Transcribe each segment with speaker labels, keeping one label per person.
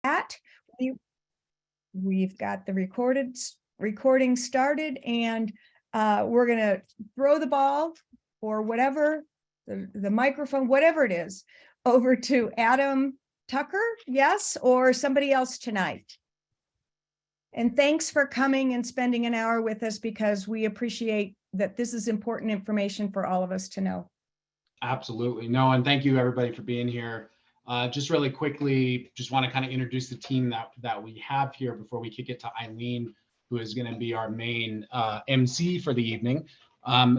Speaker 1: that, we've got the recording started, and we're going to throw the ball or whatever, the microphone, whatever it is, over to Adam Tucker, yes, or somebody else tonight. And thanks for coming and spending an hour with us, because we appreciate that this is important information for all of us to know.
Speaker 2: Absolutely. No, and thank you everybody for being here. Just really quickly, just want to kind of introduce the team that we have here before we kick it to Eileen, who is going to be our main MC for the evening.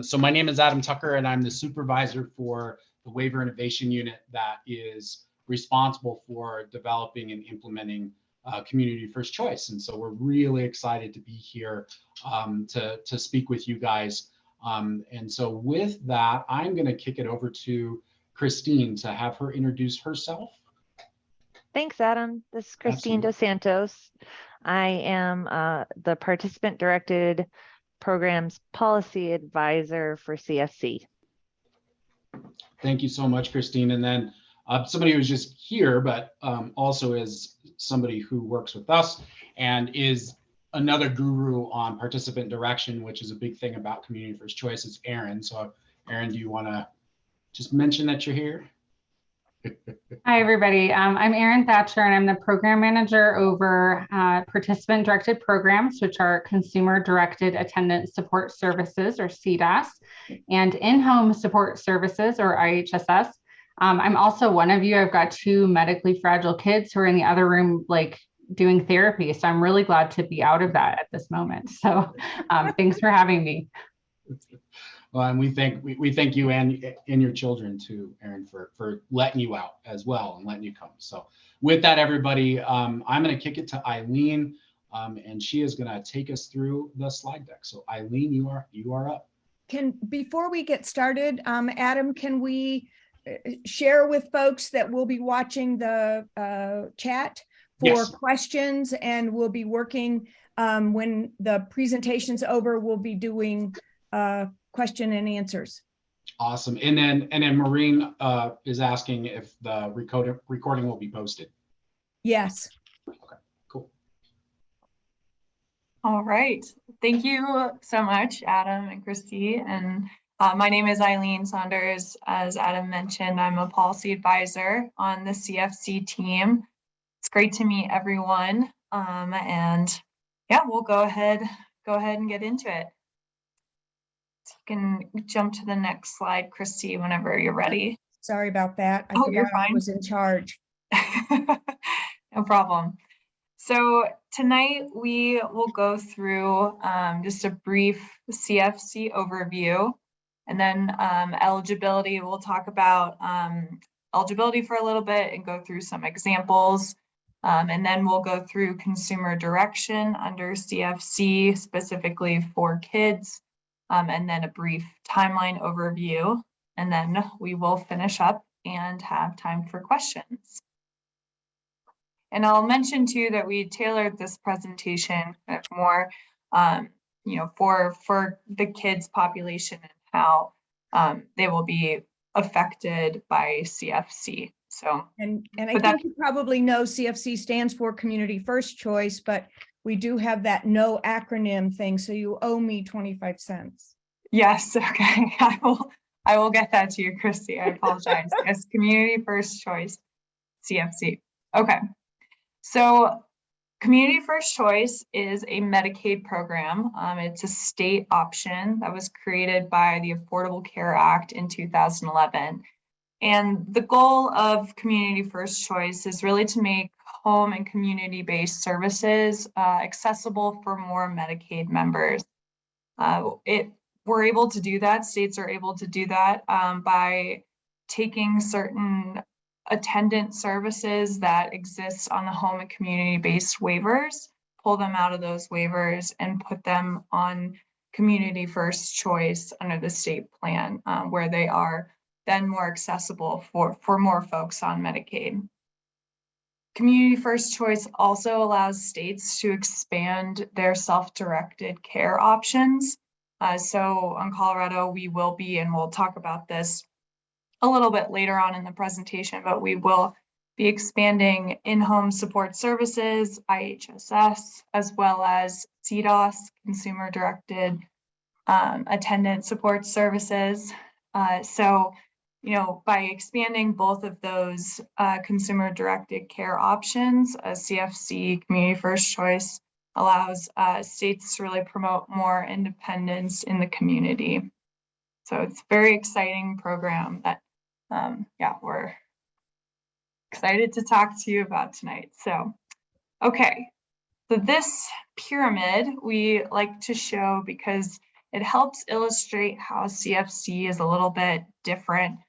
Speaker 2: So my name is Adam Tucker, and I'm the supervisor for the Waiver Innovation Unit that is responsible for developing and implementing Community First Choice. And so we're really excited to be here to speak with you guys. And so with that, I'm going to kick it over to Christine to have her introduce herself.
Speaker 3: Thanks, Adam. This is Christine
Speaker 2: Absolutely.
Speaker 3: Dos Santos. I am the Participant-Directed Programs Policy Advisor for CFC.
Speaker 2: Thank you so much, Christine. And then somebody who's just here, but also is somebody who works with us and is another guru on participant direction, which is a big thing about Community First Choice, is Erin. So Erin, do you want to just mention that you're here?
Speaker 4: Hi, everybody. I'm Erin Thatcher, and I'm the program manager over participant-directed programs, which are Consumer-Directed Attendance Support Services, or CDAS, and In-Home Support Services, or IHSS. I'm also one of you. I've got two medically fragile kids who are in the other room, doing therapy. So I'm really glad to be out of that at this moment. So thanks for having me.
Speaker 2: Well, and we thank you and your children too, Erin, for letting you out as well and letting you come. So with that, everybody, I'm going to kick it to Eileen, and she is going to take us through the slide deck. So Eileen, you are up.
Speaker 1: Before we get started, Adam, can we share with folks that we'll be watching the chat for
Speaker 2: Yes.
Speaker 1: questions, and we'll be working when the presentation's over, we'll be doing question and answers.
Speaker 2: Awesome. And then Maureen is asking if the recording will be posted.
Speaker 1: Yes.
Speaker 2: Okay, cool.
Speaker 5: All right. Thank you so much, Adam and Christy. And my name is Eileen Saunders. As Adam mentioned, I'm a policy advisor on the CFC team. It's great to meet everyone. And yeah, we'll go ahead and get into it. So you can jump to the next slide, Christy, whenever you're ready.
Speaker 1: Sorry about that. I
Speaker 5: you're
Speaker 1: forgot I
Speaker 5: fine.
Speaker 1: was in charge.
Speaker 5: No problem. So tonight we will go through just a brief CFC overview, and then eligibility. We'll talk about eligibility for a little bit and go through some examples. And then we'll go through consumer direction under CFC, specifically for kids, and then a brief timeline overview. And then we will finish up and have time for questions. And I'll mention too that we tailored this presentation kind of more, for the kids population and how they will be affected by CFC. So,
Speaker 1: and I think you probably know CFC stands for Community First Choice, but we do have that no acronym thing. So you owe me 25 cents.
Speaker 5: Yes. Okay. I will get that to you, Christy. I apologize. Yes. Community First Choice, CFC. Okay. So Community First Choice is a Medicaid program. It's a state option that was created by the Affordable Care Act in 2011. And the goal of Community First Choice is really to make home and community-based services accessible for more Medicaid members. We're able to do that, states are able to do that by taking certain attendant services that exist on the home and community-based waivers, pull them out of those waivers and put them on Community First Choice under the state plan, where they are then more accessible for more folks on Medicaid. Community First Choice also allows states to expand their self-directed care options. So on Colorado, we will be, and we'll talk about this a little bit later on in the presentation, but we will be expanding in-home support services, IHSS, as well as CDOS, consumer-directed attendant support services. So, by expanding both of those consumer-directed care options, CFC Community First Choice allows states to really promote more independence in the community. So it's a very exciting program that, we're excited to talk to you about tonight. So, okay, so this pyramid we like to show because it helps illustrate how CFC is a little bit different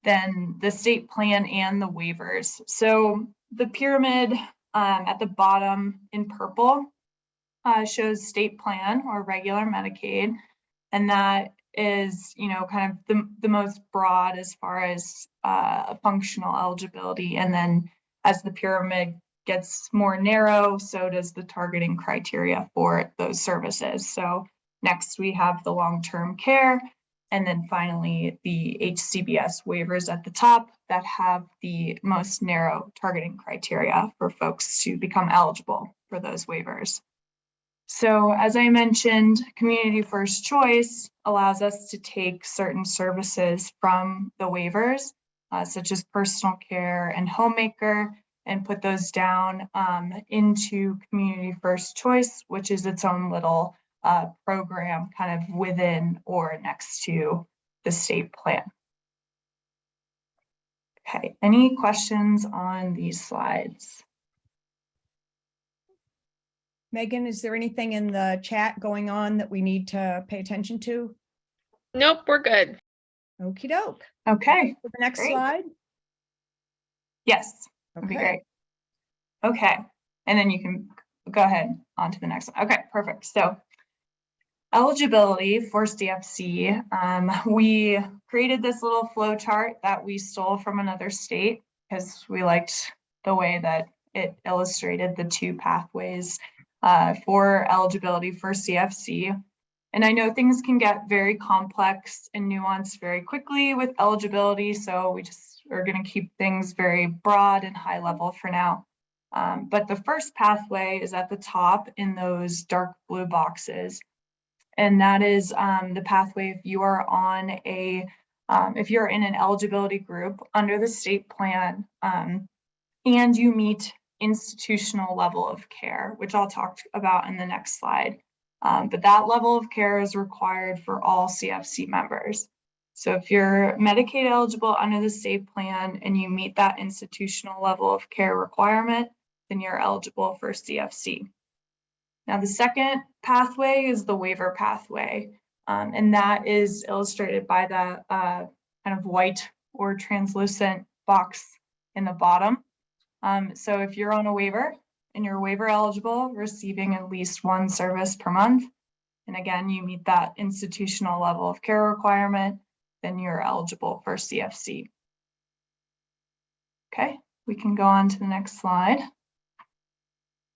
Speaker 5: than the state plan and the waivers. So the pyramid at the bottom in purple shows state plan or regular Medicaid, and that is, kind of the most broad as far as functional eligibility. And then as the pyramid gets more narrow, so does the targeting criteria for those services. So next we have the long-term care, and then finally the HCBS waivers at the top that have the most narrow targeting criteria for folks to become eligible for those waivers. So as I mentioned, Community First Choice allows us to take certain services from the waivers, such as personal care and homemaker, and put those down into Community First Choice, which is its own little program kind of within or next to the state plan. Okay, any questions on these slides?
Speaker 1: Megan, is there anything in the chat going on that we need to pay attention to?
Speaker 6: Nope, we're good.
Speaker 1: Okie doke.
Speaker 5: Okay,
Speaker 1: For the next
Speaker 5: Great.
Speaker 1: slide.
Speaker 5: yes, that'd be great. Okay, and then you can go ahead on to the next one. Okay, perfect. So eligibility for CFC, we created this little flow chart that we stole from another state because we liked the way that it illustrated the two pathways for eligibility for CFC. And I know things can get very complex and nuanced very quickly with eligibility, so we just are going to keep things very broad and high level for now. But the first pathway is at the top in those dark blue boxes. And that is the pathway if you are on if you're in an eligibility group under the state plan and you meet institutional level of care, which I'll talk about in the next slide. But that level of care is required for all CFC members. So if you're Medicaid eligible under the state plan and you meet that institutional level of care requirement, then you're eligible for CFC. Now, the second pathway is the waiver pathway, and that is illustrated by the kind of white or translucent box in the bottom. So if you're on a waiver and you're waiver eligible, receiving at least one service per month, and again, you meet that institutional level of care requirement, then you're eligible for CFC. Okay, we can go on to the next slide.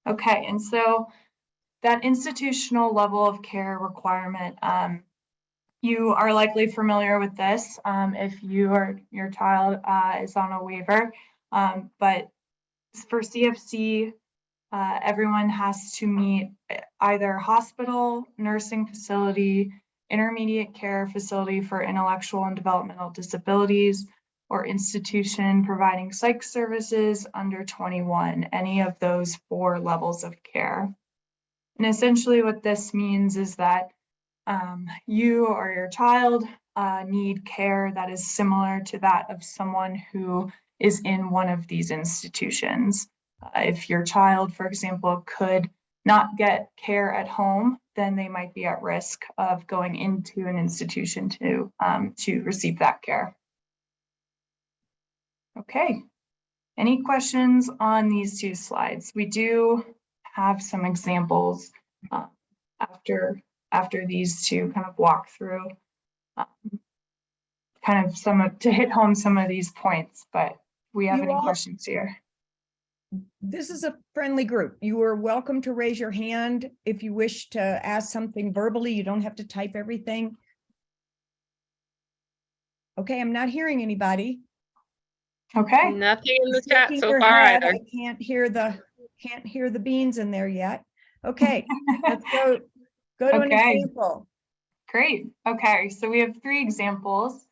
Speaker 5: Okay, and so that institutional level of care requirement, you are likely familiar with this if your child is on a waiver, but for CFC, everyone has to meet either hospital, nursing facility, intermediate care facility for intellectual and developmental disabilities, or institution providing psych services under 21, any of those 4 levels of care. And essentially what this means is that you or your child need care that is similar to that of someone who is in one of these institutions. If your child, for example, could not get care at home, then they might be at risk of going into an institution to receive that care. Okay, any questions on these 2 slides? We do have some examples after these 2 kind of walk through kind of to hit home some of these points, but we have any questions here?
Speaker 1: This is a friendly group. You are welcome to raise your hand if you wish to ask something verbally. You don't have to type everything. Okay, I'm not hearing anybody.
Speaker 5: Okay,
Speaker 6: Nothing in the
Speaker 1: She's
Speaker 6: chat
Speaker 1: shaking
Speaker 6: so
Speaker 1: her
Speaker 6: far
Speaker 1: head.
Speaker 6: either.
Speaker 1: I can't hear the beans in there yet. Okay, let's go to an
Speaker 5: Okay.
Speaker 1: example.
Speaker 5: great. Okay, so we have 3 examples.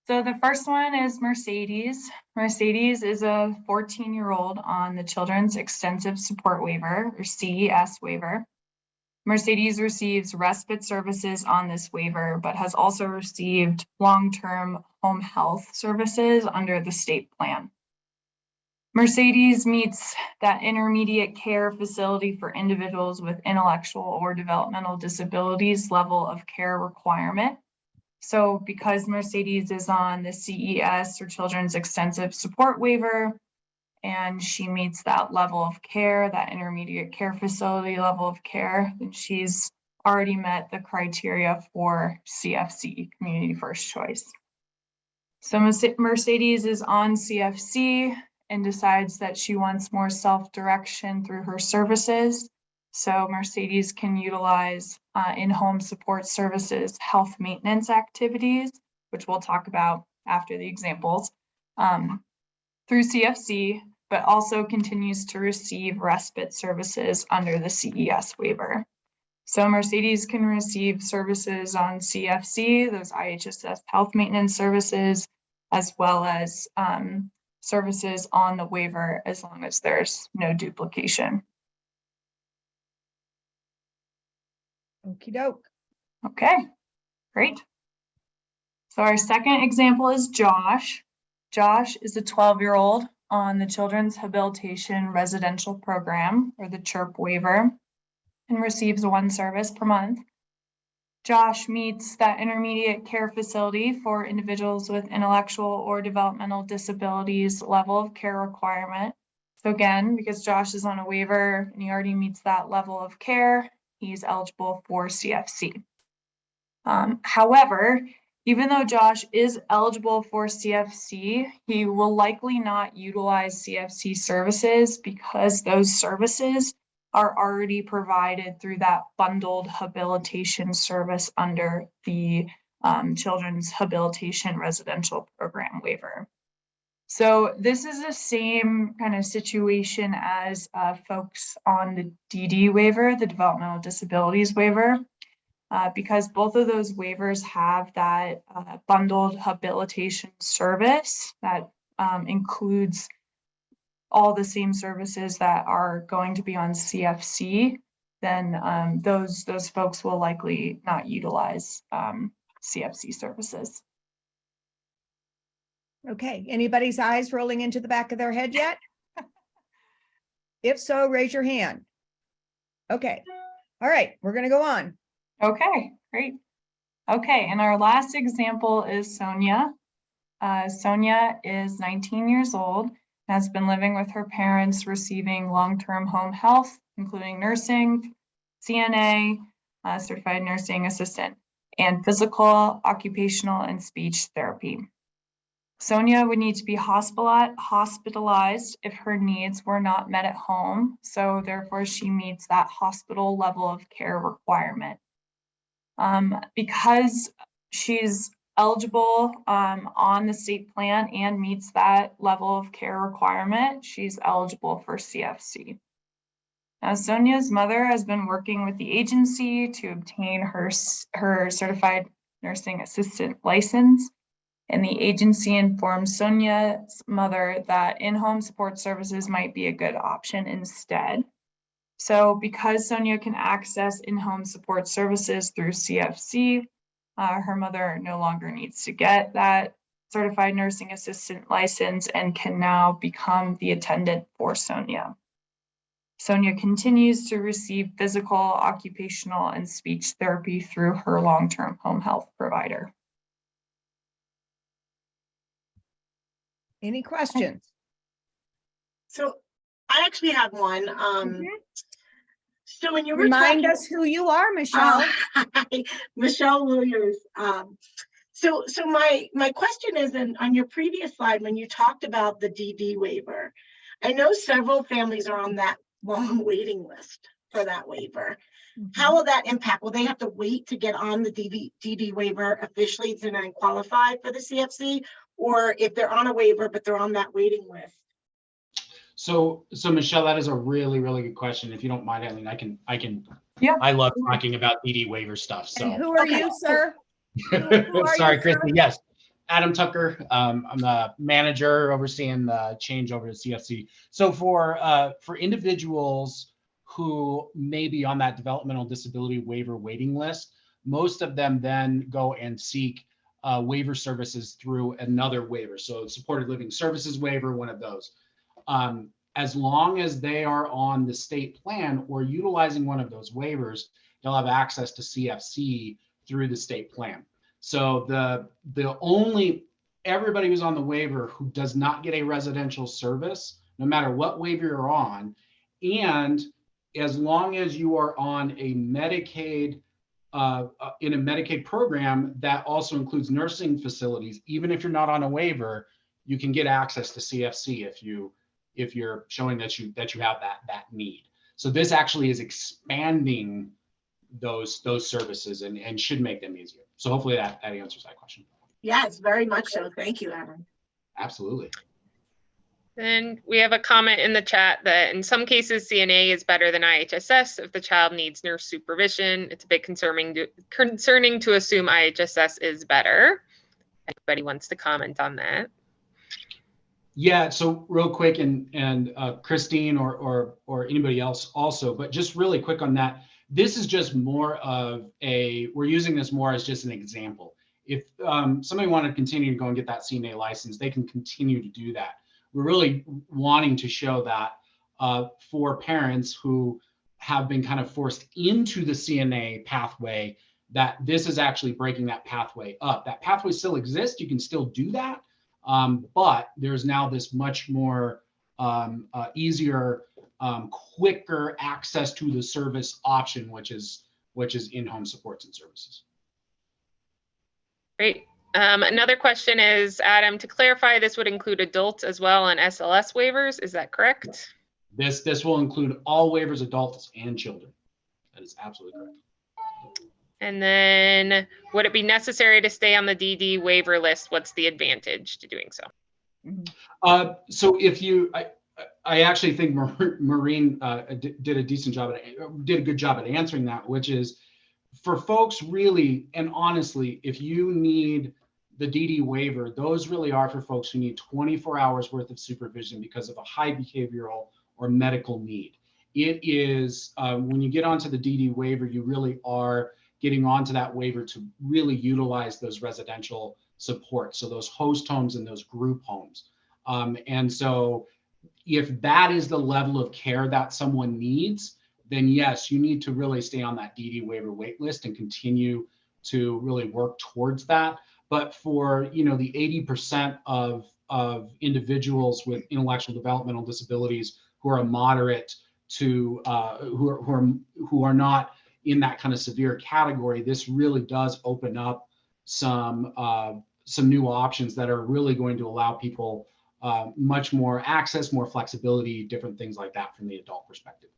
Speaker 5: So the first one is Mercedes. Mercedes is a 14-year-old on the Children's Extensive Support Waiver, or CES waiver. Mercedes receives respite services on this waiver, but has also received long-term home health services under the state plan. Mercedes meets that intermediate care facility for individuals with intellectual or developmental disabilities level of care requirement. So because Mercedes is on the CES, or Children's Extensive Support Waiver, and she meets that level of care, that intermediate care facility level of care, then she's already met the criteria for CFC, Community First Choice. So Mercedes is on CFC and decides that she wants more self-direction through her services. So Mercedes can utilize in-home support services, health maintenance activities, which we'll talk about after the examples, through CFC, but also continues to receive respite services under the CES waiver. So Mercedes can receive services on CFC, those IHSS health maintenance services, as well as services on the waiver, as long as there's no duplication.
Speaker 1: Okey doke.
Speaker 5: Okay, great. So our second example is Josh. Josh is a 12-year-old on the Children's Habilitation Residential Program, or the CHIRP waiver, and receives 1 service per month. Josh meets that intermediate care facility for individuals with intellectual or developmental disabilities level of care requirement. So again, because Josh is on a waiver and he already meets that level of care, he's eligible for CFC. However, even though Josh is eligible for CFC, he will likely not utilize CFC services because those services are already provided through that bundled habilitation service under the Children's Habilitation Residential Program waiver. So this is the same kind of situation as folks on the DD waiver, the Developmental Disabilities waiver. Because both of those waivers have that bundled habilitation service that includes all the same services that are going to be on CFC, then those folks will likely not utilize CFC services.
Speaker 1: Okay, anybody's eyes rolling into the back of their head yet? If so, raise your hand. Okay, all right, we're gonna go on.
Speaker 5: Okay, great. Okay, and our last example is Sonia. Sonia is 19 years old, has been living with her parents, receiving long-term home health, including nursing, CNA, certified nursing assistant, and physical, occupational, and speech therapy. Sonia would need to be hospitalized if her needs were not met at home, so therefore she meets that hospital level of care requirement. Because she's eligible on the state plan and meets that level of care requirement, she's eligible for CFC. Now, Sonia's mother has been working with the agency to obtain her certified nursing assistant license, and the agency informed Sonia's mother that in-home support services might be a good option instead. So because Sonia can access in-home support services through CFC, her mother no longer needs to get that certified nursing assistant license and can now become the attendant for Sonia. Sonia continues to receive physical, occupational, and speech therapy through her long-term home health provider.
Speaker 1: Any questions?
Speaker 7: So I actually have one. So when you were
Speaker 1: Remind
Speaker 7: talking,
Speaker 1: us who you are, Michelle.
Speaker 7: Michelle Williams. So my question is, on your previous slide, when you talked about the DD waiver, I know several families are on that long waiting list for that waiver. How will that impact? Will they have to wait to get on the DD waiver officially to then qualify for the CFC? or if they're on a waiver, but they're on that waiting list?
Speaker 2: So Michelle, that is a really, really good question. If you don't mind, Eileen, I can.
Speaker 5: Yeah.
Speaker 2: I love talking about DD waiver stuff.
Speaker 1: And
Speaker 2: So
Speaker 1: who are
Speaker 7: Okay.
Speaker 1: you, sir? Who are
Speaker 2: sorry,
Speaker 1: you, sir?
Speaker 2: Christy. Yes, Adam Tucker. I'm the manager overseeing the change over to CFC. So for individuals who may be on that developmental disability waiver waiting list, most of them then go and seek waiver services through another waiver. So supported living services waiver, one of those. As long as they are on the state plan or utilizing one of those waivers, they'll have access to CFC through the state plan. So the only, everybody who's on the waiver who does not get a residential service, no matter what waiver you're on, and as long as you are on a Medicaid, in a Medicaid program that also includes nursing facilities, even if you're not on a waiver, you can get access to CFC if you're showing that you have that need. So this actually is expanding those services and should make them easier. So hopefully that answers that question.
Speaker 7: Yes, very much so. Thank you, Adam.
Speaker 2: Absolutely.
Speaker 6: And we have a comment in the chat that in some cases, CNA is better than IHSS if the child needs nurse supervision. It's a bit concerning to assume IHSS is better. Anybody wants to comment on that?
Speaker 2: Yeah, so real quick, and Christine or anybody else also, but just really quick on that. This is just more of we're using this more as just an example. If somebody wanted to continue to go and get that CNA license, they can continue to do that. We're really wanting to show that for parents who have been kind of forced into the CNA pathway, that this is actually breaking that pathway up. That pathway still exists, you can still do that. But there's now this much more easier, quicker access to the service option, which is in-home supports and services.
Speaker 6: Great. Another question is, Adam, to clarify, this would include adults as well on SLS waivers. Is that correct?
Speaker 2: This will include all waivers, adults and children. That is absolutely correct.
Speaker 6: And then would it be necessary to stay on the DD waiver list? What's the advantage to doing so?
Speaker 2: So if you, I actually think Maureen did a good job at answering that, which is for folks really, and honestly, if you need the DD waiver, those really are for folks who need 24 hours worth of supervision because of a high behavioral or medical need. It is, when you get onto the DD waiver, you really are getting onto that waiver to really utilize those residential supports. So those host homes and those group homes. And so if that is the level of care that someone needs, then yes, you need to really stay on that DD waiver wait list and continue to really work towards that. But for, the 80% of individuals with intellectual developmental disabilities who are moderate to who are not in that kind of severe category, this really does open up some new options that are really going to allow people much more access, more flexibility, different things like that from the adult perspective.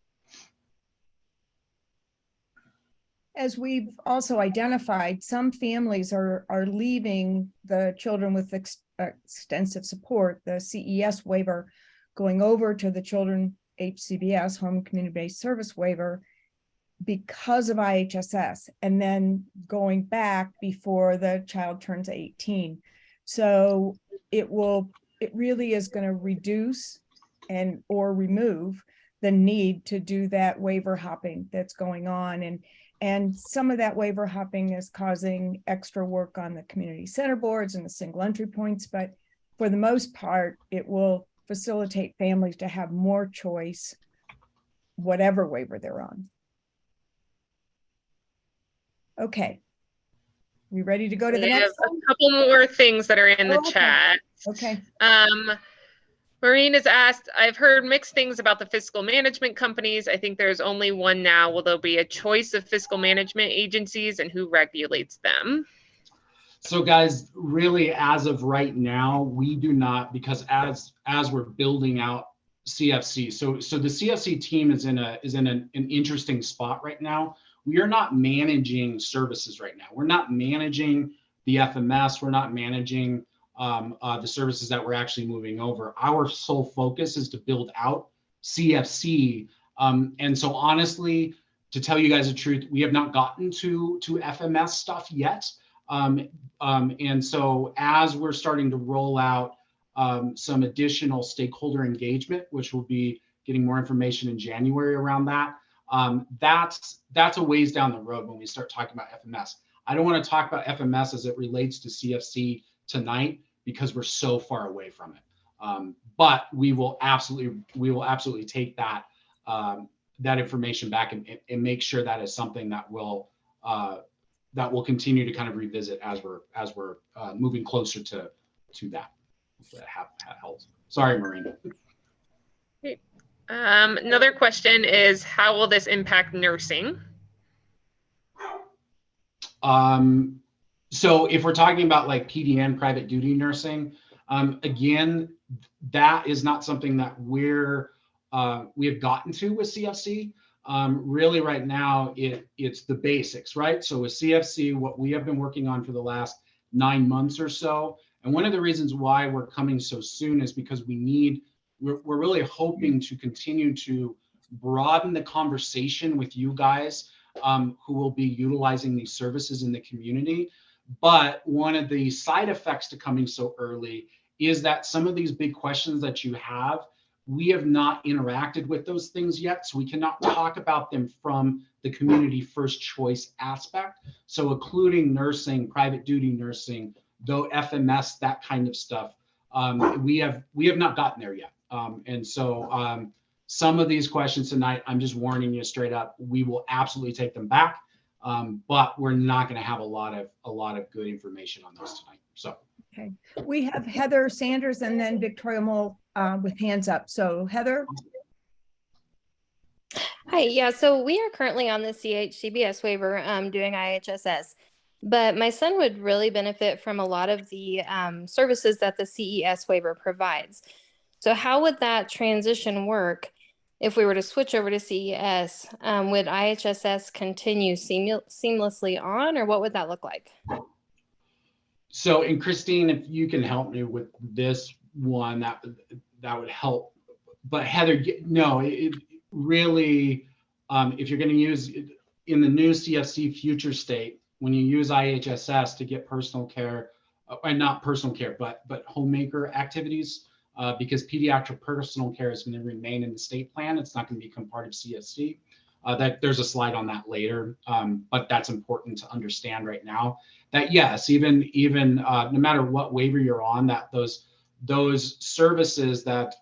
Speaker 1: As we've also identified, some families are leaving the children with extensive support, the CES waiver, going over to the children HCBS, home community-based service waiver, because of IHSS, and then going back before the child turns 18. So it really is going to reduce or remove the need to do that waiver hopping that's going on. And some of that waiver hopping is causing extra work on the community center boards and the single entry points, but for the most part, it will facilitate families to have more choice, whatever waiver they're on. Okay. We ready to go to the next one?
Speaker 6: A couple more things that are in the
Speaker 1: okay.
Speaker 6: chat.
Speaker 1: Okay.
Speaker 6: Maureen has asked, I've heard mixed things about the fiscal management companies. I think there's only one now. Will there be a choice of fiscal management agencies, and who regulates them?
Speaker 2: So guys, really as of right now, we do not, because as we're building out CFC, so the CFC team is in an interesting spot right now. We are not managing services right now. We're not managing the FMS. We're not managing the services that we're actually moving over. Our sole focus is to build out CFC. And so honestly, to tell you guys the truth, we have not gotten to FMS stuff yet. And so as we're starting to roll out some additional stakeholder engagement, which will be getting more information in January around that, that's a ways down the road when we start talking about FMS. I don't want to talk about FMS as it relates to CFC tonight because we're so far away from it. But we will absolutely take that that information back and make sure that is something that will continue to kind of revisit as we're moving closer to that. That helps. Sorry, Maureen.
Speaker 6: Another question is, how will this impact nursing?
Speaker 2: So if we're talking about like PDN, private duty nursing, again, that is not something that we have gotten to with CFC. Really right now, it's the basics, right? So with CFC, what we have been working on for the last 9 months or so, and one of the reasons why we're coming so soon is because we're really hoping to continue to broaden the conversation with you guys who will be utilizing these services in the community. But one of the side effects to coming so early is that some of these big questions that you have, we have not interacted with those things yet. So we cannot talk about them from the community first choice aspect. So including nursing, private duty nursing, though FMS, that kind of stuff, we have not gotten there yet. And so some of these questions tonight, I'm just warning you straight up, we will absolutely take them back. But we're not going to have a lot of good information on those tonight. So
Speaker 1: Okay, we have Heather Sanders and then Victoria Mole with hands up. So Heather.
Speaker 8: Hi, yeah, so we are currently on the CBS waiver doing IHSS, but my son would really benefit from a lot of the services that the CES waiver provides. So how would that transition work if we were to switch over to CES? Would IHSS continue seamlessly on, or what would that look like?
Speaker 2: So, and Christine, if you can help me with this one, that would help. But Heather, no, it really, if you're going to use in the new CFC future state, when you use IHSS to get personal care, and not personal care, but homemaker activities, because pediatric personal care is going to remain in the state plan. It's not going to become part of CFC. That there's a slide on that later, but that's important to understand right now. That yes, even no matter what waiver you're on, that those services that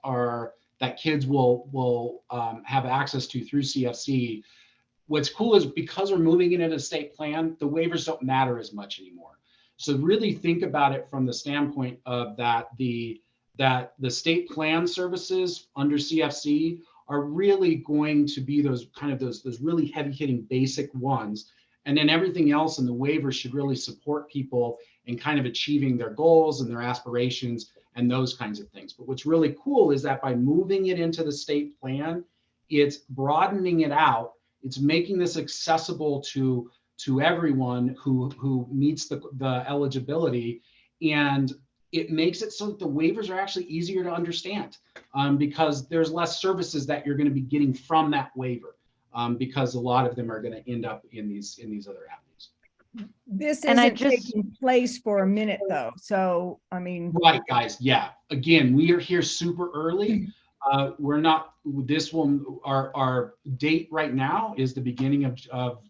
Speaker 2: kids will have access to through CFC. What's cool is because we're moving it into state plan, the waivers don't matter as much anymore. So really think about it from the standpoint of that the state plan services under CFC are really going to be those really heavy hitting basic ones. And then everything else in the waiver should really support people in kind of achieving their goals and their aspirations and those kinds of things. But what's really cool is that by moving it into the state plan, it's broadening it out. It's making this accessible to everyone who meets the eligibility, and it makes it so that the waivers are actually easier to understand because there's less services that you're going to be getting from that waiver because a lot of them are going to end up in these other avenues.
Speaker 1: This isn't taking place for a minute though. So, I mean.
Speaker 2: Right, guys. Yeah. Again, we are here super early. We're not, our date right now is the beginning of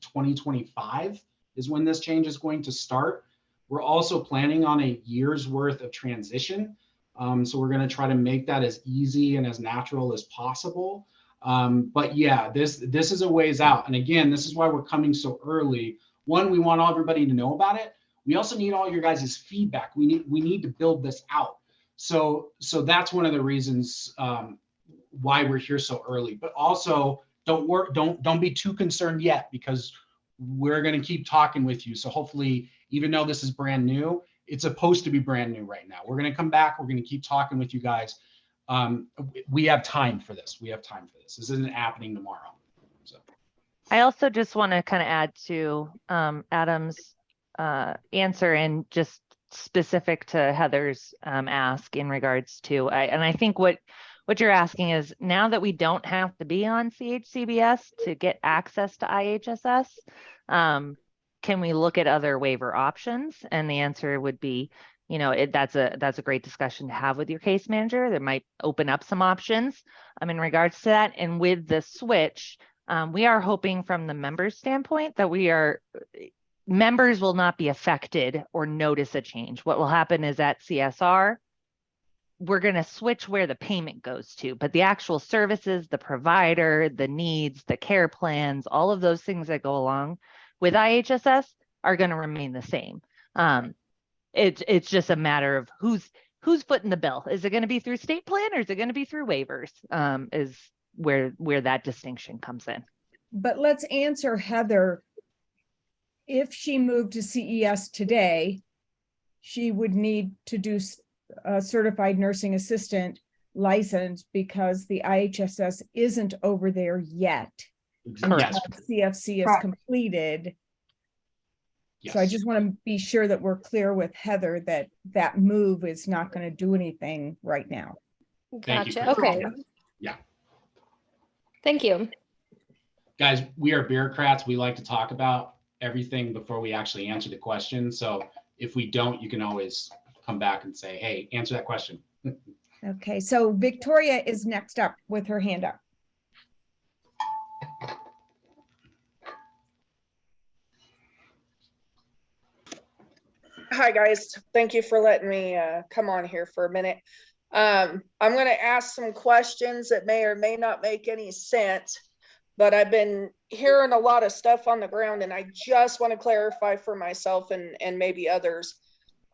Speaker 2: 2025 is when this change is going to start. We're also planning on a year's worth of transition. So we're going to try to make that as easy and as natural as possible. But yeah, this is a ways out. And again, this is why we're coming so early. One, we want everybody to know about it. We also need all your guys' feedback. We need to build this out. So that's one of the reasons why we're here so early. But also don't be too concerned yet, because we're going to keep talking with you. So hopefully, even though this is brand new, it's supposed to be brand new right now. We're going to come back. We're going to keep talking with you guys. We have time for this. This isn't happening tomorrow. So
Speaker 3: I also just want to kind of add to Adam's answer and just specific to Heather's ask in regards to, and I think what you're asking is, now that we don't have to be on CHCBS to get access to IHSS, can we look at other waiver options? And the answer would be, that's a great discussion to have with your case manager. That might open up some options in regards to that. And with the switch, we are hoping from the members' standpoint that members will not be affected or notice a change. What will happen is at CSR, we're going to switch where the payment goes to, but the actual services, the provider, the needs, the care plans, all of those things that go along with IHSS are going to remain the same. It's just a matter of who's footing the bill. Is it going to be through state plan or is it going to be through waivers? Is where that distinction comes in.
Speaker 1: But let's answer Heather. If she moved to CES today, she would need to do a certified nursing assistant license because the IHSS isn't over there yet.
Speaker 2: Correct.
Speaker 1: CFC is
Speaker 5: Correct.
Speaker 1: completed.
Speaker 2: Yes.
Speaker 1: So I just want to be sure that we're clear with Heather that that move is not going to do anything right now.
Speaker 2: Thank you,
Speaker 8: Gotcha.
Speaker 2: Chris.
Speaker 8: Okay.
Speaker 2: Yeah.
Speaker 8: Thank you.
Speaker 2: Guys, we are bureaucrats. We like to talk about everything before we actually answer the question. So if we don't, you can always come back and say, hey, answer that question.
Speaker 1: Okay, so Victoria is next up with her hand up.
Speaker 9: Hi, guys. Thank you for letting me come on here for a minute. I'm going to ask some questions that may or may not make any sense, but I've been hearing a lot of stuff on the ground, and I just want to clarify for myself and maybe others.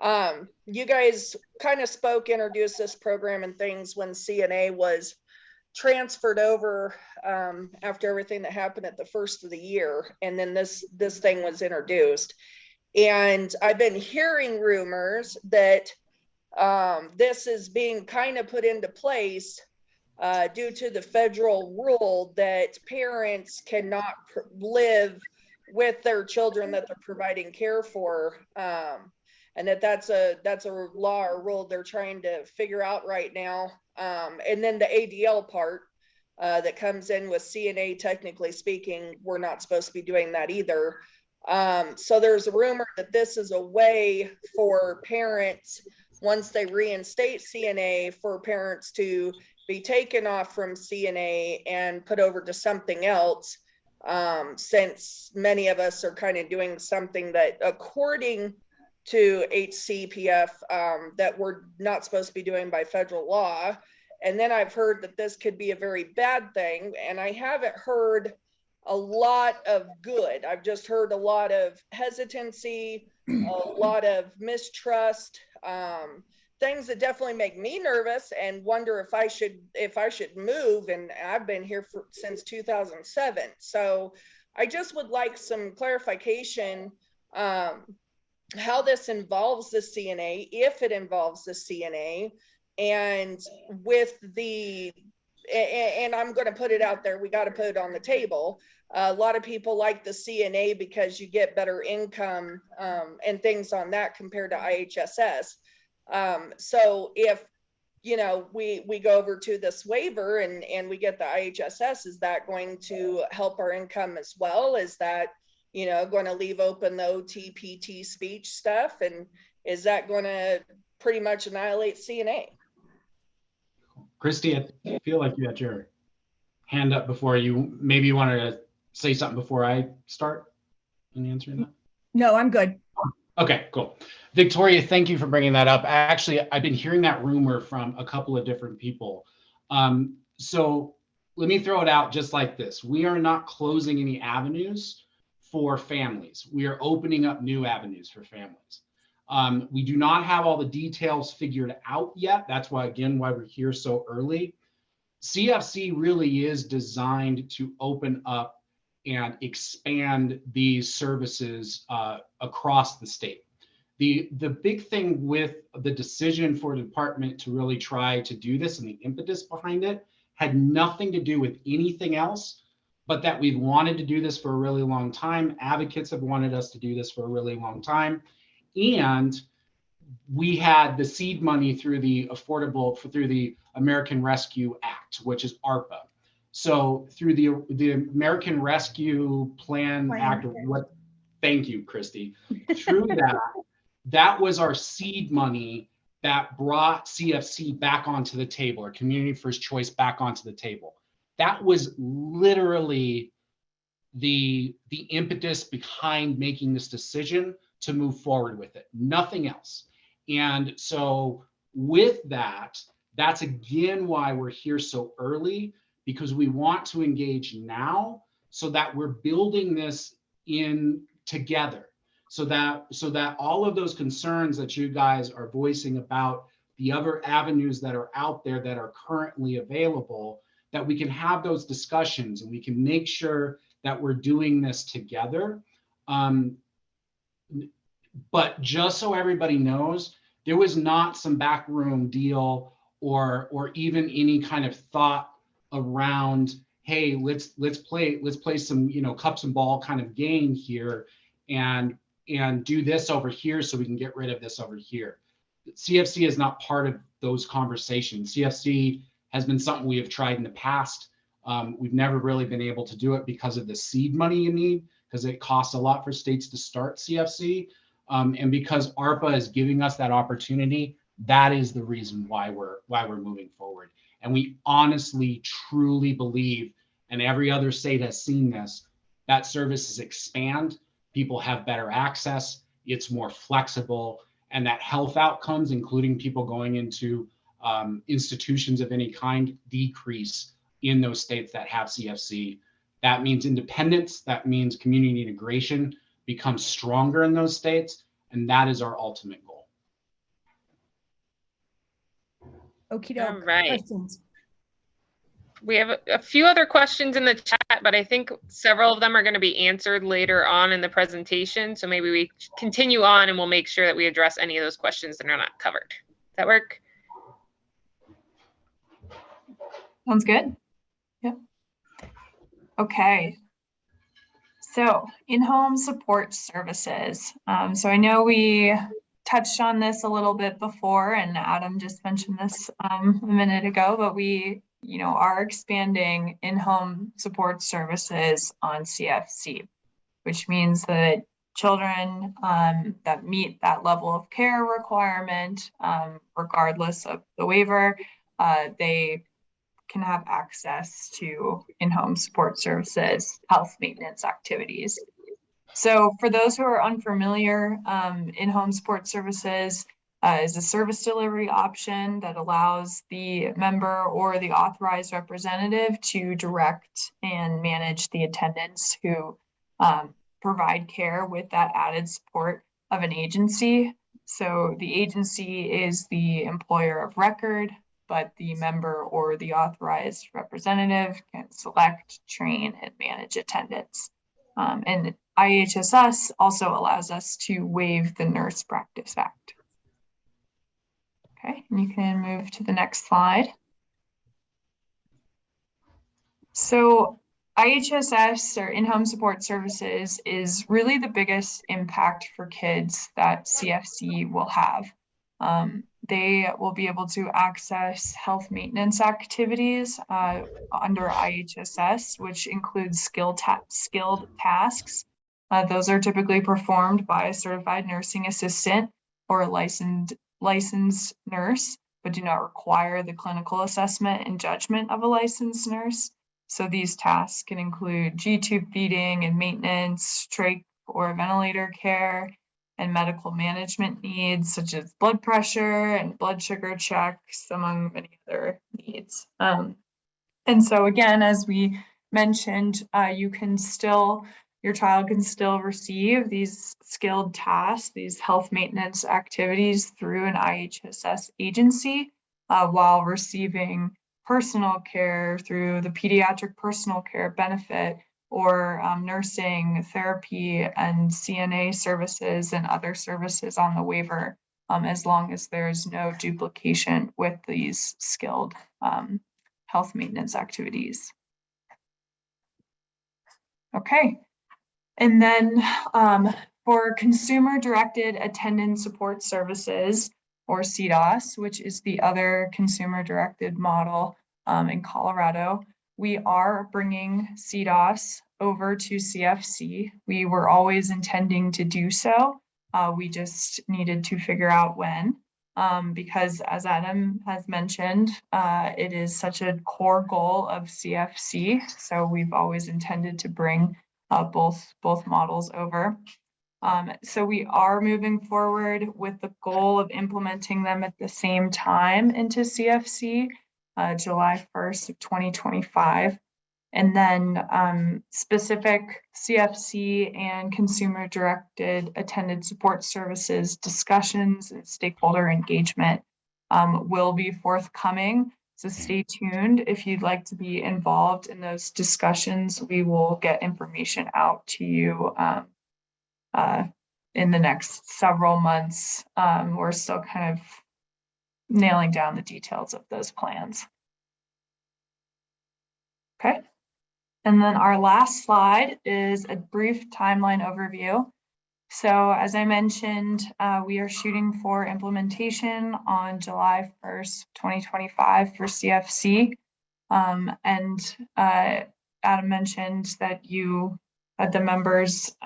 Speaker 9: You guys kind of introduced this program and things when CNA was transferred over after everything that happened at the first of the year, and then this thing was introduced. And I've been hearing rumors that this is being kind of put into place due to the federal rule that parents cannot live with their children that they're providing care for, and that's a law or rule they're trying to figure out right now. And then the ADL part that comes in with CNA, technically speaking, we're not supposed to be doing that either. So there's a rumor that this is a way for parents, once they reinstate CNA, for parents to be taken off from CNA and put over to something else, since many of us are kind of doing something that, according to HCPF, that we're not supposed to be doing by federal law. And then I've heard that this could be a very bad thing, and I haven't heard a lot of good. I've just heard a lot of hesitancy, a lot of mistrust, things that definitely make me nervous and wonder if I should move. And I've been here since 2007. So I just would like some clarification how this involves the CNA, if it involves the CNA, and with the, and I'm going to put it out there, we got to put it on the table. A lot of people like the CNA because you get better income and things on that compared to IHSS. So if, we go over to this waiver and we get the IHSS, is that going to help our income as well? Is that, going to leave open the OT-PT speech stuff? And is that going to pretty much annihilate CNA?
Speaker 2: Christy, I feel like you had your hand up before. Maybe you wanted to say something before I start in answering that?
Speaker 1: No, I'm good.
Speaker 2: Okay, cool. Victoria, thank you for bringing that up. I've been hearing that rumor from a couple of different people. So let me throw it out just like this. We are not closing any avenues for families. We are opening up new avenues for families. We do not have all the details figured out yet. That's why we're here so early. CFC really is designed to open up and expand these services across the state. The big thing with the decision for the department to really try to do this and the impetus behind it had nothing to do with anything else, but that we've wanted to do this for a really long time. Advocates have wanted us to do this for a really long time. And we had the seed money through the American Rescue Act, which is ARPA. So through the American Rescue Plan Act, or what? Thank you, Christy. Through that was our seed money that brought CFC back onto the table, or Community First Choice back onto the table. That was literally the impetus behind making this decision to move forward with it, nothing else. And so with that, that's again why we're here so early, because we want to engage now so that we're building this in together, so that all of those concerns that you guys are voicing about the other avenues that are out there that are currently available, that we can have those discussions and we can make sure that we're doing this together. But just so everybody knows, there was not some backroom deal or even any kind of thought around, hey, let's play some, you know, cups and ball kind of game here and do this over here so we can get rid of this over here. CFC is not part of those conversations. CFC has been something we have tried in the past. We've never really been able to do it because of the seed money you need, because it costs a lot for states to start CFC. And because ARPA is giving us that opportunity, that is the reason why we're moving forward. And we honestly, truly believe, and every other state has seen this, that services expand, people have better access, it's more flexible, and that health outcomes, including people going into institutions of any kind, decrease in those states that have CFC. That means independence, that means community integration becomes stronger in those states, and that is our ultimate goal.
Speaker 1: Okie doke.
Speaker 6: All right.
Speaker 1: Questions?
Speaker 6: We have a few other questions in the chat, but I think several of them are going to be answered later on in the presentation. So maybe we continue on and we'll make sure that we address any of those questions that are not covered. Does that work?
Speaker 5: Sounds good. Yep. Okay. So in-home support services. So I know we touched on this a little bit before, and Adam just mentioned this a minute ago, but we, you know, are expanding in-home support services on CFC, which means that children that meet that level of care requirement, regardless of the waiver, they can have access to in-home support services, health maintenance activities. So for those who are unfamiliar, in-home support services is a service delivery option that allows the member or the authorized representative to direct and manage the attendants who provide care with that added support of an agency. So the agency is the employer of record, but the member or the authorized representative can select, train, and manage attendance. And IHSS also allows us to waive the Nurse Practice Act. Okay, and you can move to the next slide. So IHSS, or in-home support services, is really the biggest impact for kids that CFC will have. They will be able to access health maintenance activities under IHSS, which includes skilled tasks. Those are typically performed by a certified nursing assistant or a licensed nurse, but do not require the clinical assessment and judgment of a licensed nurse. So these tasks can include G-tube feeding and maintenance, trach or ventilator care, and medical management needs such as blood pressure and blood sugar checks, among many other needs. And so again, as we mentioned, your child can still receive these skilled tasks, these health maintenance activities through an IHSS agency while receiving personal care through the pediatric personal care benefit, or nursing, therapy, and CNA services and other services on the waiver, as long as there's no duplication with these skilled health maintenance activities. Okay, and then for consumer-directed attendance support services, or CDOS, which is the other consumer-directed model in Colorado, we are bringing CDOS over to CFC. We were always intending to do so. We just needed to figure out when, because as Adam has mentioned, it is such a core goal of CFC. So we've always intended to bring both models over. So we are moving forward with the goal of implementing them at the same time into CFC, July 1st of 2025. And then specific CFC and consumer-directed attended support services discussions and stakeholder engagement will be forthcoming. So stay tuned. If you'd like to be involved in those discussions, we will get information out to you in the next several months. We're still kind of nailing down the details of those plans. Okay. And then our last slide is a brief timeline overview. So as I mentioned, we are shooting for implementation on July 1st, 2025 for CFC. And Adam mentioned that the members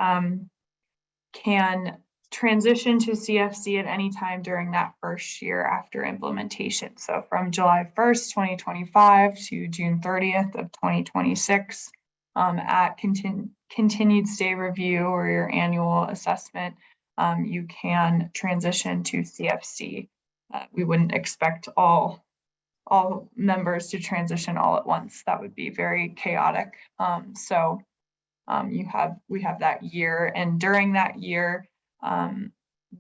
Speaker 5: can transition to CFC at any time during that first year after implementation. So from July 1st, 2025 to June 30th of 2026, at continued stay review or your annual assessment, you can transition to CFC. We wouldn't expect all members to transition all at once. That would be very chaotic. So we have that year, and during that year,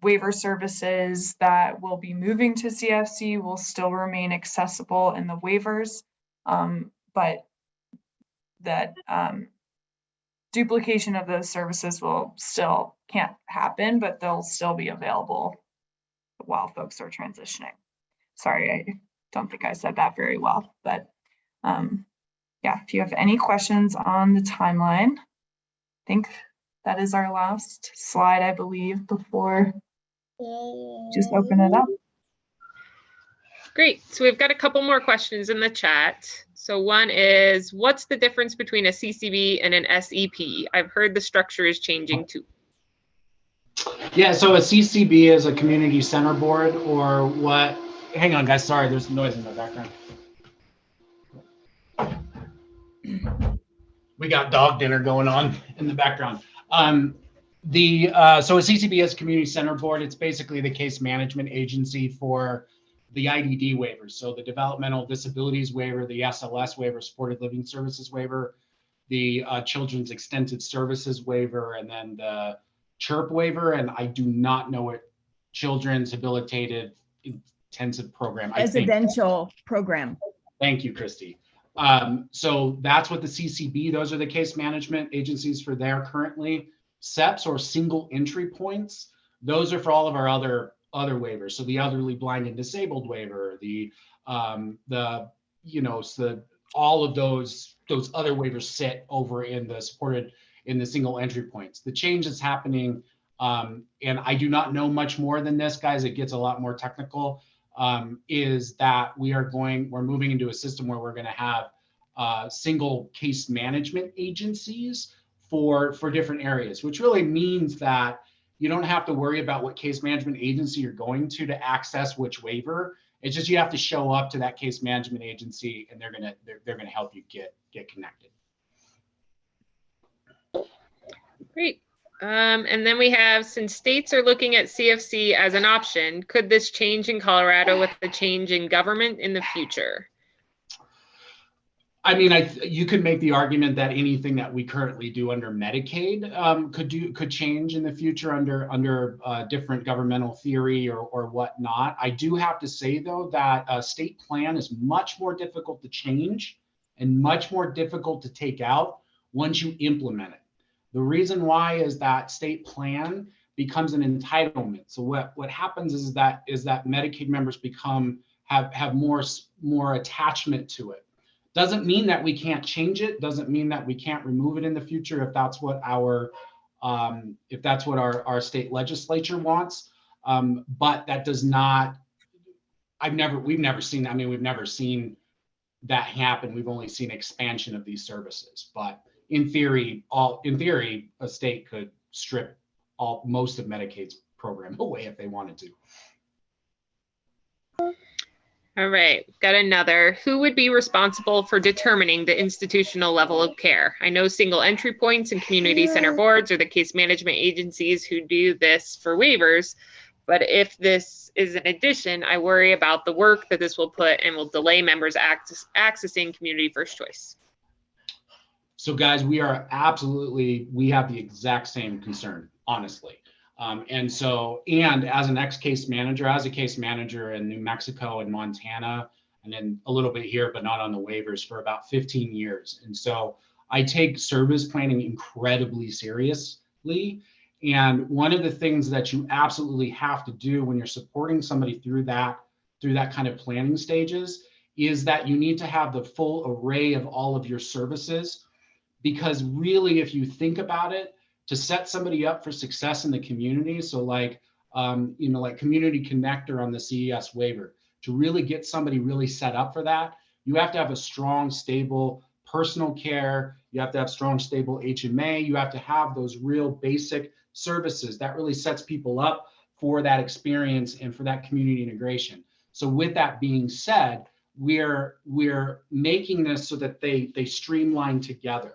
Speaker 5: waiver services that will be moving to CFC will still remain accessible in the waivers, but that duplication of those services can't happen, but they'll still be available while folks are transitioning. Sorry, I don't think I said that very well, but yeah, if you have any questions on the timeline, I think that is our last slide, I believe, before just open it up.
Speaker 6: Great. So we've got a couple more questions in the chat. So one is, what's the difference between a CCB and an SEP? I've heard the structure is changing too.
Speaker 2: Yeah, so a CCB is a community center board, or what? Hang on, guys. Sorry, there's noise in the background. We got dog dinner going on in the background. So a CCB is community center board. It's basically the case management agency for the IDD waivers. So the developmental disabilities waiver, the SLS waiver, supported living services waiver, the children's extended services waiver, and then the CHIRP waiver. And I do not know what children's habilitated intensive program.
Speaker 1: Residential program.
Speaker 2: Thank you, Christy. So that's what the CCB, those are the case management agencies for there currently. SEPs, or single entry points, those are for all of our other waivers. So the elderly, blind, and disabled waiver, all of those other waivers sit over in the single entry points. The change that's happening, and I do not know much more than this, guys, it gets a lot more technical, is that we're moving into a system where we're going to have single case management agencies for different areas, which really means that you don't have to worry about what case management agency you're going to access which waiver. It's just you have to show up to that case management agency, and they're gonna help you get connected.
Speaker 6: Great. And then we have, since states are looking at CFC as an option, could this change in Colorado with the change in government in the future?
Speaker 2: I mean, you could make the argument that anything that we currently do under Medicaid could change in the future under different governmental theory or whatnot. I do have to say, though, that a state plan is much more difficult to change and much more difficult to take out once you implement it. The reason why is that state plan becomes an entitlement. So what happens is that Medicaid members have more attachment to it. Doesn't mean that we can't change it. Doesn't mean that we can't remove it in the future if that's what our if that's what our state legislature wants. But that does not, we've never seen that. I mean, we've never seen that happen. We've only seen expansion of these services. But in theory, a state could strip most of Medicaid's program away if they wanted to.
Speaker 6: All right, got another. Who would be responsible for determining the institutional level of care? I know single entry points and community center boards are the case management agencies who do this for waivers. But if this is an addition, I worry about the work that this will put and will delay members accessing community first choice.
Speaker 2: So guys, we have the exact same concern, honestly. And as an case manager in New Mexico and Montana, and then a little bit here, but not on the waivers, for about 15 years. And so I take service planning incredibly seriously. And one of the things that you absolutely have to do when you're supporting somebody through that kind of planning stages is that you need to have the full array of all of your services. Because really, if you think about it, to set somebody up for success in the community, so like Community Connector on the CES waiver, to really get somebody really set up for that, you have to have a strong, stable personal care. You have to have strong, stable HMA. You have to have those real basic services that really sets people up for that experience and for that community integration. So with that being said, we're making this so that they streamline together.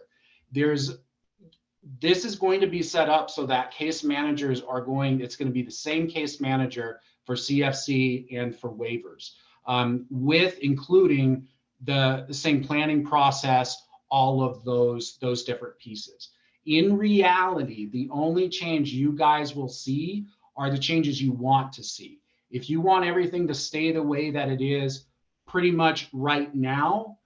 Speaker 2: This is going to be set up so that case managers it's going to be the same case manager for CFC and for waivers, with including the same planning process, all of those different pieces. In reality, the only change you guys will see are the changes you want to see. If you want everything to stay the way that it is pretty much right now,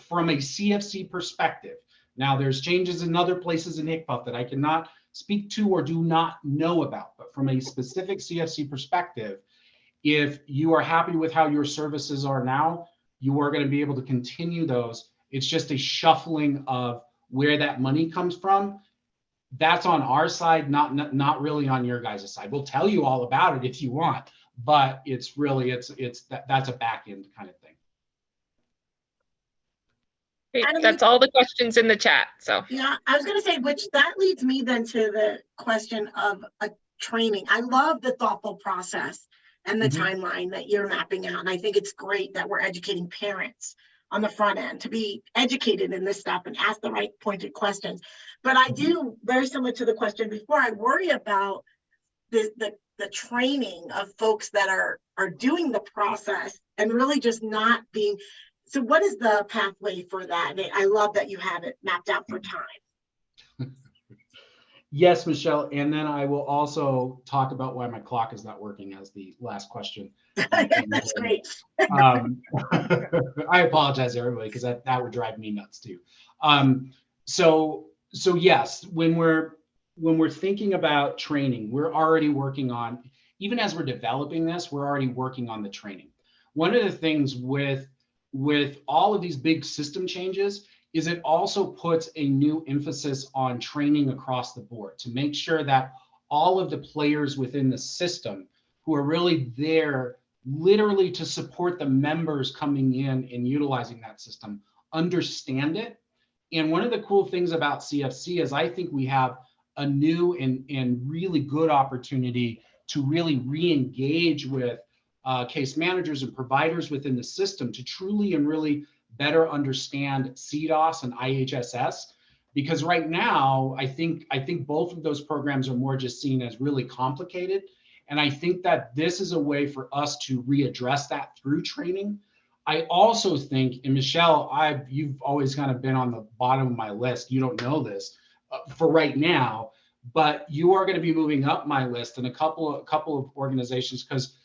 Speaker 2: from a CFC perspective. Now, there's changes in other places in HCPF that I cannot speak to or do not know about. But from a specific CFC perspective, if you are happy with how your services are now, you are going to be able to continue those. It's just a shuffling of where that money comes from. That's on our side, not really on your guys' side. We'll tell you all about it if you want, but it's really that's a back end kind of thing.
Speaker 6: Great. That's all the questions in the chat. So
Speaker 7: yeah, I was going to say, which that leads me then to the question of a training. I love the thoughtful process and the timeline that you're mapping out. And I think it's great that we're educating parents on the front end to be educated in this stuff and ask the right pointed questions. But I do, very similar to the question before, I worry about the training of folks that are doing the process and really just not being. So what is the pathway for that? And I love that you have it mapped out for time.
Speaker 2: Yes, Michelle. And then I will also talk about why my clock is not working as the last question.
Speaker 7: That's great.
Speaker 2: I apologize, everybody, because that would drive me nuts too. So yes, when we're thinking about training, we're already working on, even as we're developing this, we're already working on the training. One of the things with all of these big system changes is it also puts a new emphasis on training across the board to make sure that all of the players within the system who are really there literally to support the members coming in and utilizing that system understand it. And one of the cool things about CFC is I think we have a new and really good opportunity to really re-engage with case managers and providers within the system to truly and really better understand CDOS and IHSS, because right now I think both of those programs are more just seen as really complicated, and I think that this is a way for us to readdress that through training. I also think, and Michelle, you've always kind of been on the bottom of my list. You don't know this for right now, but you are going to be moving up my list in a couple of organizations, because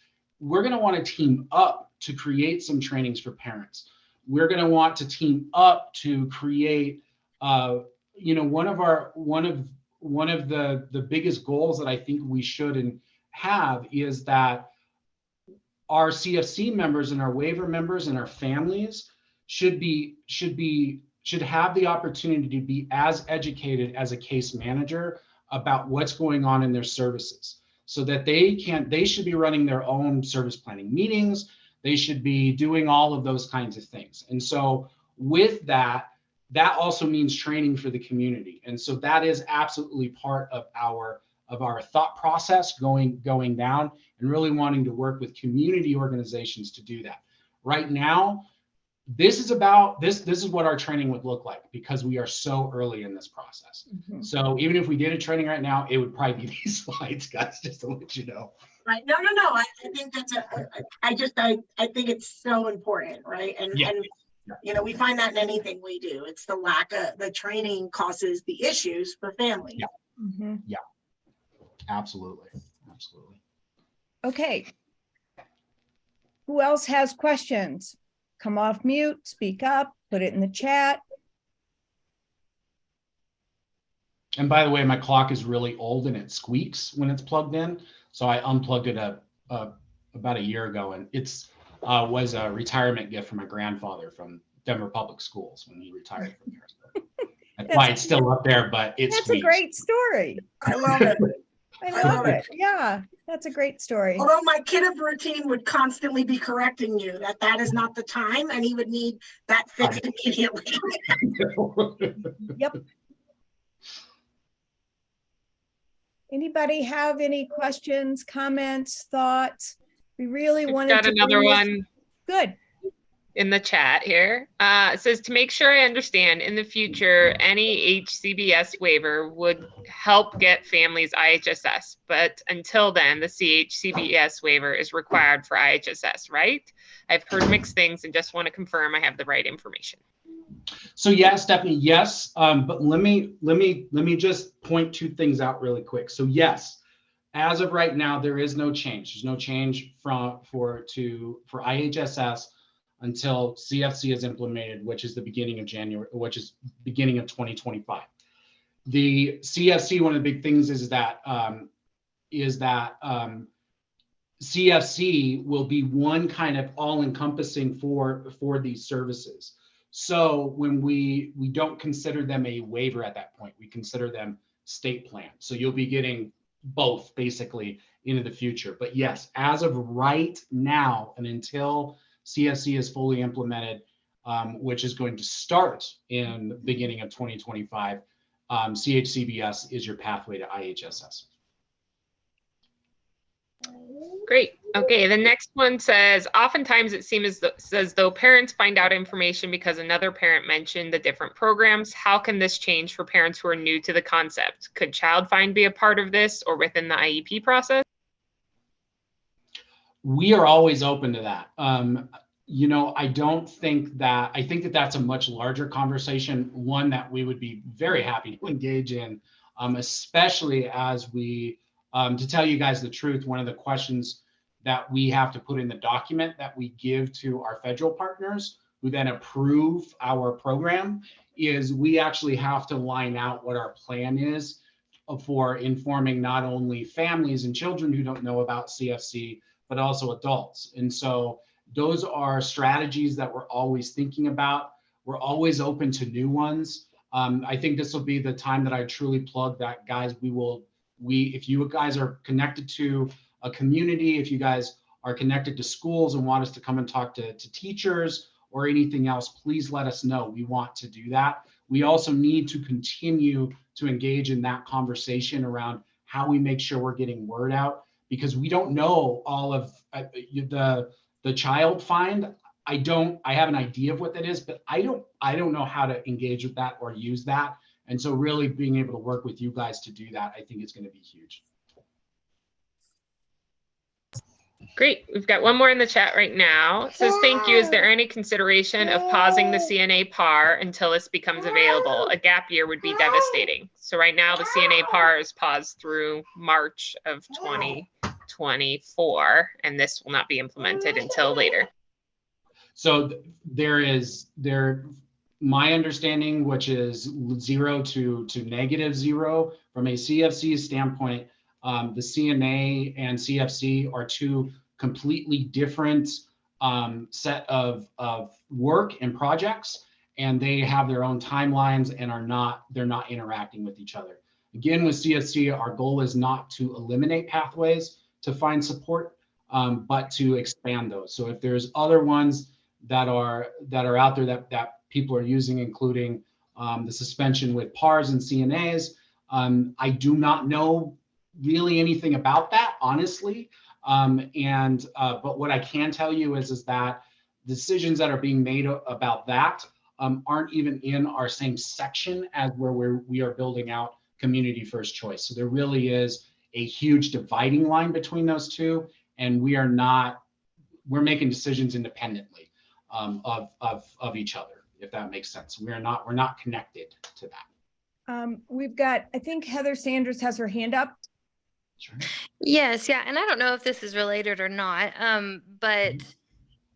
Speaker 2: we're going to want to team up to create some trainings for parents. We're going to want to team up to create, one of the biggest goals that I think we should have is that our CFC members and our waiver members and our families should have the opportunity to be as educated as a case manager about what's going on in their services so that they should be running their own service planning meetings. They should be doing all of those kinds of things. And so with that also means training for the community. And so that is absolutely part of our thought process going down, and really wanting to work with community organizations to do that. Right now, this is what our training would look like, because we are so early in this process.
Speaker 1: Mm-hmm.
Speaker 2: So even if we did a training right now, it would probably be these slides, guys, just to let you know.
Speaker 7: Right. No. I think that's I think it's so important, right? And
Speaker 2: Yeah.
Speaker 7: and you know, we find that in anything we do. It's the lack of the training causes the issues for families.
Speaker 2: Yeah.
Speaker 1: Mm-hmm.
Speaker 2: Yeah. Absolutely.
Speaker 1: Okay. Who else has questions? Come off mute, speak up, put it in the chat.
Speaker 2: And by the way, my clock is really old and it squeaks when it's plugged in. So I unplugged it about a year ago, and it's was a retirement gift from my grandfather from Denver Public Schools when he retired from there. So that's why it's still up there, but it's
Speaker 1: That's a great story.
Speaker 7: I love it.
Speaker 1: I love it. Yeah, that's a great story.
Speaker 7: Although my kid of routine would constantly be correcting you that is not the time, and he would need that fixed immediately.
Speaker 1: Yep. Anybody have any questions, comments, thoughts? We really wanted
Speaker 6: Got
Speaker 1: to
Speaker 6: another
Speaker 1: bring this-
Speaker 6: one
Speaker 1: Good.
Speaker 6: in the chat here. It says, to make sure I understand, in the future, any HCBS waiver would help get families IHSS, but until then, the CHCBS waiver is required for IHSS, right? I've heard mixed things and just want to confirm I have the right information.
Speaker 2: So yes, Stephanie, yes. But let me just point two things out really quick. So yes, as of right now, there is no change. There's no change for IHSS until CFC is implemented, which is the beginning of January, which is beginning of 2025. The CFC, one of the big things is that CFC will be one kind of all-encompassing for these services. So when we don't consider them a waiver at that point, we consider them state plans. So you'll be getting both basically into the future. But yes, as of right now and until CFC is fully implemented, which is going to start in the beginning of 2025, CHCBS is your pathway to IHSS.
Speaker 6: Great. Okay, the next one says, oftentimes it seems as though parents find out information because another parent mentioned the different programs. How can this change for parents who are new to the concept? Could Child Find be a part of this or within the IEP process?
Speaker 2: We are always open to that. You know, I think that that's a much larger conversation, one that we would be very happy to engage in, especially as we, to tell you guys the truth, one of the questions that we have to put in the document that we give to our federal partners who then approve our program is we actually have to line out what our plan is for informing not only families and children who don't know about CFC, but also adults. And so those are strategies that we're always thinking about. We're always open to new ones. I think this will be the time that I truly plug that, guys. If you guys are connected to a community, if you guys are connected to schools and want us to come and talk to teachers or anything else, please let us know. We want to do that. We also need to continue to engage in that conversation around how we make sure we're getting word out, because we don't know all of the child find. I have an idea of what that is, but I don't know how to engage with that or use that. And so really being able to work with you guys to do that, I think is going to be huge.
Speaker 6: Great. We've got one more in the chat right now. It says, thank you. Is there any consideration of pausing the CNA PAR until this becomes available? A gap year would be devastating. So right now the CNA PAR is paused through March of 2024, and this will not be implemented until later.
Speaker 2: So my understanding, which is 0 to -0 from a CFC standpoint, the CNA and CFC are two completely different set of work and projects, and they have their own timelines and they're not interacting with each other. Again, with CFC, our goal is not to eliminate pathways to find support, but to expand those. So if there's other ones that are out there that people are using, including the suspension with PARs and CNAs, I do not know really anything about that, honestly. But what I can tell you is that decisions that are being made about that aren't even in our same section as where we are building out community first choice. So there really is a huge dividing line between those two, and we're making decisions independently of each other, if that makes sense. We're not connected to that.
Speaker 1: We've got, I think Heather Sanders has her hand up.
Speaker 2: Sure.
Speaker 8: Yes, yeah, and I don't know if this is related or not, but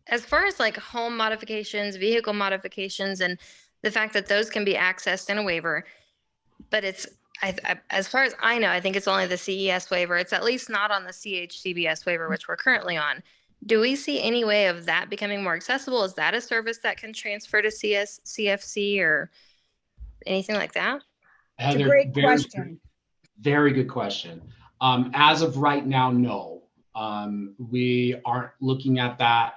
Speaker 8: as far as like home modifications, vehicle modifications, and the fact that those can be accessed in a waiver, but it's, as far as I know, I think it's only the CES waiver. It's at least not on the CHCBS waiver, which we're currently on. Do we see any way of that becoming more accessible? Is that a service that can transfer to CFC or anything like that?
Speaker 2: Heather,
Speaker 1: It's a great question.
Speaker 2: Very good question. As of right now, no. We aren't looking at that.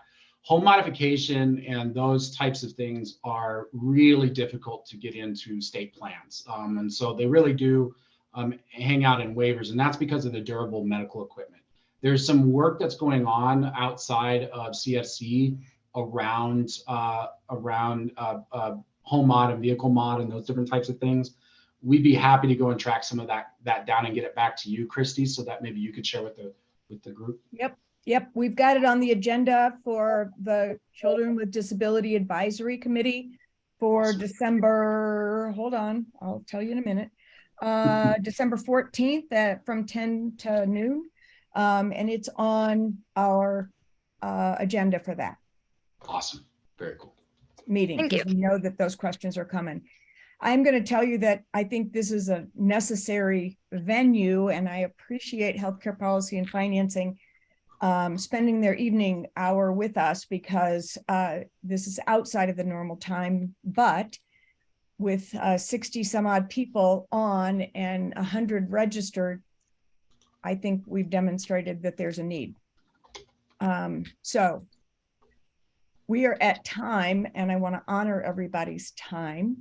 Speaker 2: Home modification and those types of things are really difficult to get into state plans. And so they really do hang out in waivers, and that's because of the durable medical equipment. There's some work that's going on outside of CFC around home mod and vehicle mod and those different types of things. We'd be happy to go and track some of that down and get it back to you, Christy, so that maybe you could share with the group.
Speaker 1: Yep. We've got it on the agenda for the Children with Disability Advisory Committee for December, hold on, I'll tell you in a minute. December 14th from 10 to noon. And it's on our agenda for that.
Speaker 2: Awesome. Very cool.
Speaker 1: Meeting, because we know that those questions are coming. I'm going to tell you that I think this is a necessary venue, and I appreciate Healthcare Policy and Financing spending their evening hour with us, because this is outside of the normal time, but with 60 some odd people on and 100 registered, I think we've demonstrated that there's a need. So we are at time, and I want to honor everybody's time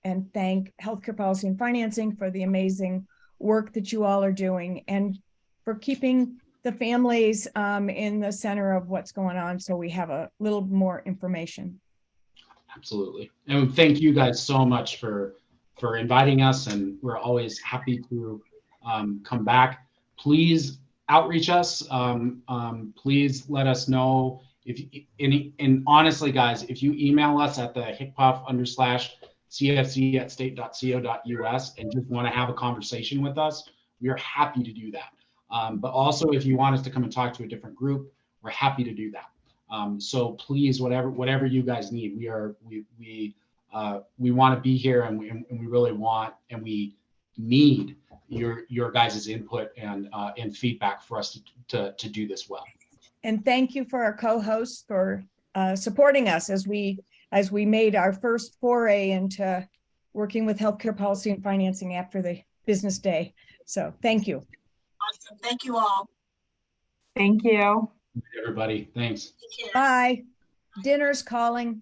Speaker 1: and thank Healthcare Policy and Financing for the amazing work that you all are doing, and for keeping the families in the center of what's going on, so we have a little more information.
Speaker 2: Absolutely. And thank you guys so much for inviting us, and we're always happy to come back. Please outreach us. Please let us know if any, and honestly guys, if you email us at the HICPUF_CFC@state.co.us and just want to have a conversation with us, we are happy to do that. But also, if you want us to come and talk to a different group, we're happy to do that. So please, whatever you guys need, we want to be here, and we really want, and we need your guys' input and feedback for us to do this well.
Speaker 1: And thank you for our co-hosts for supporting us as we made our first foray into working with Healthcare Policy and Financing after the business day. So thank you.
Speaker 7: Awesome. Thank you all.
Speaker 5: Thank you.
Speaker 2: Everybody, thanks.
Speaker 1: Bye. Dinner's calling.